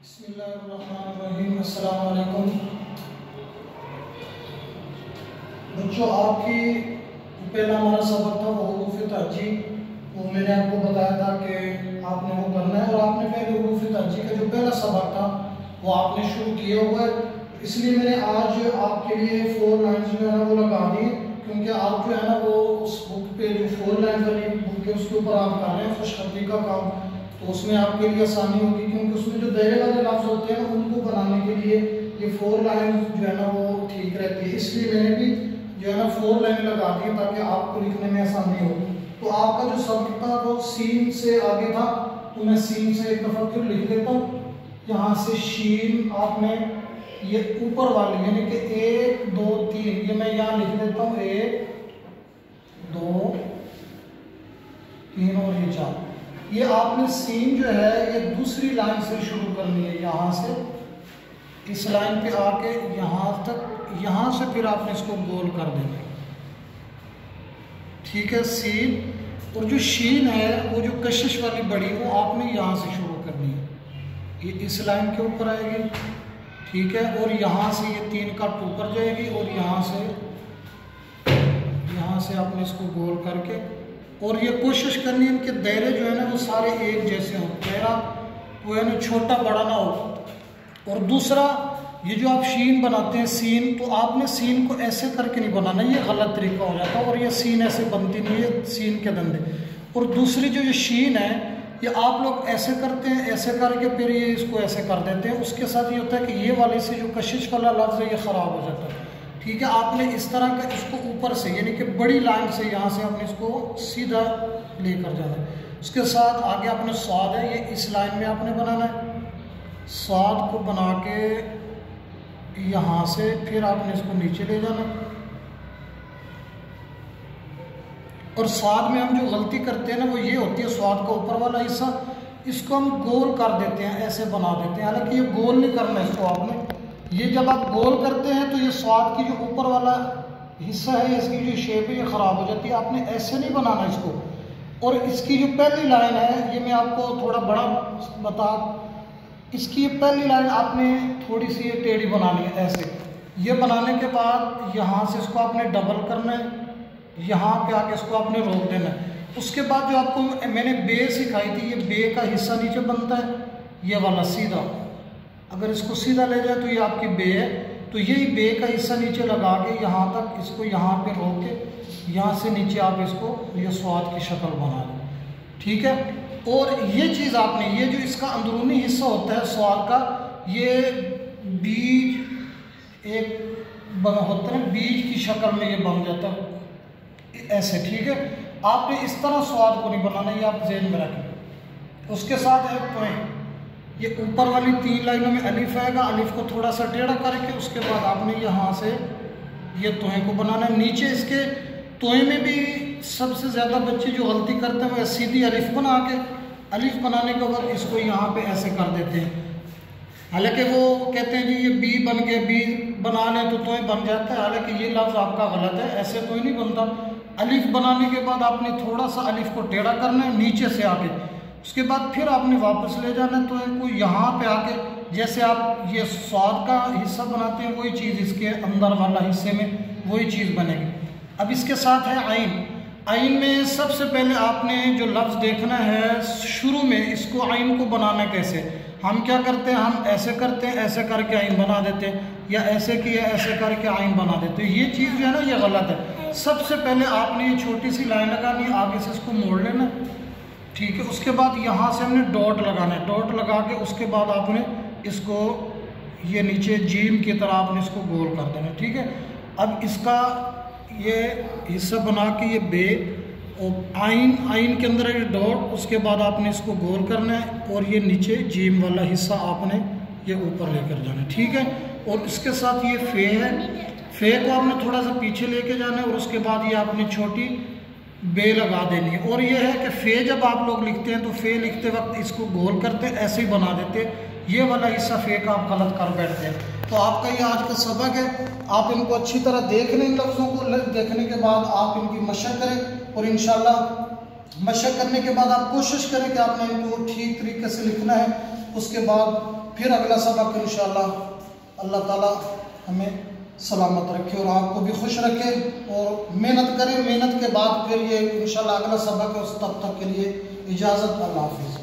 बिस्मिल्लाहिर्रहमानिर्रहीम। अस्सलाम वालेकुम बच्चों, आपकी पहला हमारा सबक था वो हुरूफ ताजी। वो मैंने आपको बताया था कि आपने वो करना है और आपने पहले हुरूफ ताजी का जो पहला सबक था वो आपने शुरू किया हुआ है। इसलिए मैंने आज आपके लिए 4 लाइन्स जो है ना वो लगा दी, क्योंकि आप जो है ना वो उस बुक पे जो 4 लाइन वाली बुक है उसके ऊपर आप कर रहे हैं खुशखबरी का काम, तो उसमें आपके लिए आसानी होगी, क्योंकि उसमें जो दायरे वाले लफ्ज़ होते हैं उनको बनाने के लिए ये 4 लाइन जो है ना वो ठीक रहती है। इसलिए मैंने भी जो है ना 4 लाइन लगा दी ताकि आपको लिखने में आसानी हो। तो आपका जो सबक था वो सीन से आगे था, तो मैं सीन से एक दफ़ा फिर लिख देता हूँ। यहाँ से शीन आपने ये ऊपर वाली यानी कि 1 2 3 ये मैं यहाँ लिख देता हूँ 1 2 3 और ये 4। ये आपने सीन जो है ये दूसरी लाइन से शुरू करनी है, यहाँ से इस लाइन पे आके यहाँ तक, यहाँ से फिर आपने इसको गोल कर देना है, ठीक है। सीन और जो शीन है वो जो कशिश वाली बड़ी वो आपने यहाँ से शुरू करनी है, ये इस लाइन के ऊपर आएगी, ठीक है। और यहाँ से ये 3 का 2 कर जाएगी और यहाँ से आपने इसको गोल करके, और ये कोशिश करनी है कि दायरे जो है ना वो सारे एक जैसे हों, दायरा वो है ना छोटा बड़ा ना हो। और दूसरा ये जो आप शीन बनाते हैं सीन, तो आपने सीन को ऐसे करके नहीं बनाना, ये गलत तरीका हो जाता है और ये सीन ऐसे बनती नहीं है सीन के धंधे। और दूसरी जो ये शीन है ये आप लोग ऐसे करते हैं, ऐसे करके फिर ये इसको ऐसे कर देते हैं, उसके साथ ये होता है कि ये वाले से जो कशिश वाला लफ्ज़ है ये ख़राब हो जाता है, ठीक है। आपने इस तरह का इसको ऊपर से यानी कि बड़ी लाइन से यहाँ से आपने इसको सीधा लेकर जाना है। उसके साथ आगे आपने स्वाद है ये इस लाइन में आपने बनाना है, स्वाद को बना के यहाँ से फिर आपने इसको नीचे ले जाना है। और स्वाद में हम जो गलती करते हैं ना वो ये होती है, स्वाद का ऊपर वाला हिस्सा इसको हम गोल कर देते हैं, ऐसे बना देते हैं, हालांकि ये गोल नहीं करना है इसको आपने। ये जब आप गोल करते हैं तो ये स्वाद की जो ऊपर वाला हिस्सा है इसकी जो शेप है ये ख़राब हो जाती है, आपने ऐसे नहीं बनाना इसको। और इसकी जो पहली लाइन है ये मैं आपको थोड़ा बड़ा बता, इसकी ये पहली लाइन आपने थोड़ी सी ये टेढ़ी बनानी है ऐसे। ये बनाने के बाद यहाँ से इसको आपने डबल करना है, यहाँ पे आके इसको आपने रोक देना है। उसके बाद जो आपको मैंने बे सिखाई थी, ये बे का हिस्सा नीचे बनता है ये वाला सीधा, अगर इसको सीधा ले जाए तो ये आपकी बे है, तो यही बे का हिस्सा नीचे लगा के यहाँ तक इसको यहाँ पे रोक के यहाँ से नीचे आप इसको ये स्वाद की शक्ल बना दें, ठीक है। और ये चीज़ आपने ये जो इसका अंदरूनी हिस्सा होता है स्वाद का, ये बीज एक होता है, बीज की शक्ल में ये बन जाता है ऐसे, ठीक है। आपने इस तरह स्वाद को नहीं बनाना, ये आप ज़हन में रखें। उसके साथ एक पॉइंट, ये ऊपर वाली 3 लाइनों में अलिफ आएगा, अलिफ को थोड़ा सा टेढ़ा करके उसके बाद आपने यहाँ से ये तोहे को बनाना है। नीचे इसके तोहे में भी सबसे ज़्यादा बच्चे जो गलती करते हैं वो सीधी अलिफ बना के, अलिफ बनाने के बाद इसको यहाँ पे ऐसे कर देते हैं, हालांकि वो कहते हैं जी ये बी बन गया, बी बना लें तो तोहे बन जाता है, हालांकि ये लफ्ज़ आपका गलत है, ऐसे तोहे नहीं बनता। अलिफ बनाने के बाद आपने थोड़ा सा अलिफ को टेढ़ा करना है नीचे से आके, उसके बाद फिर आपने वापस ले जाना है तो इनको यहाँ पे आके जैसे आप ये स्वाद का हिस्सा बनाते हैं वही चीज़ इसके अंदर वाला हिस्से में वही चीज़ बनेगी। अब इसके साथ है आइन। आइन में सबसे पहले आपने जो लफ्ज़ देखना है शुरू में, इसको आइन को बनाना कैसे। हम क्या करते हैं, हम ऐसे करते हैं, ऐसे करके आइन बना देते हैं, या ऐसे किया ऐसे करके आइन बना देते हैं। ये चीज़ जो है ना ये गलत है। सबसे पहले आपने ये छोटी सी लाइन लगानी है, आगे से इसको मोड़ लेना, ठीक है। उसके बाद यहाँ से हमने डॉट लगाना है, डॉट लगा के उसके बाद आपने इसको ये नीचे जीम की तरह आपने इसको गोल कर देना, ठीक है। अब इसका ये हिस्सा बना के ये बे और आइन के अंदर ये डॉट, उसके बाद आपने इसको गोल करना है और ये नीचे जीम वाला हिस्सा आपने ये ऊपर लेकर जाना है, ठीक है। और इसके साथ ये फे है, फे को आपने थोड़ा सा पीछे लेके जाना है और उसके बाद ये आपने छोटी बे लगा देनी है। और ये है कि फे जब आप लोग लिखते हैं तो फे लिखते वक्त इसको गोल करते ऐसे ही बना देते, ये वाला हिस्सा फे का आप गलत कर बैठते हैं। तो आपका ये आज का सबक है, आप इनको अच्छी तरह देख लें, इन लफ्ज़ों को देखने के बाद आप इनकी मशक करें और इंशाल्लाह मशक करने के बाद आप कोशिश करें कि आपने इनको ठीक तरीके से लिखना है। उसके बाद फिर अगला सबक इंशाअल्लाह अल्लाह ताला हमें सलामत रखे और आपको भी खुश रखे और मेहनत करें। मेहनत के बाद फिर ये इंशाअल्लाह अगला सबक है, उस तब तक के लिए इजाज़त। अल्लाह हाफिज़।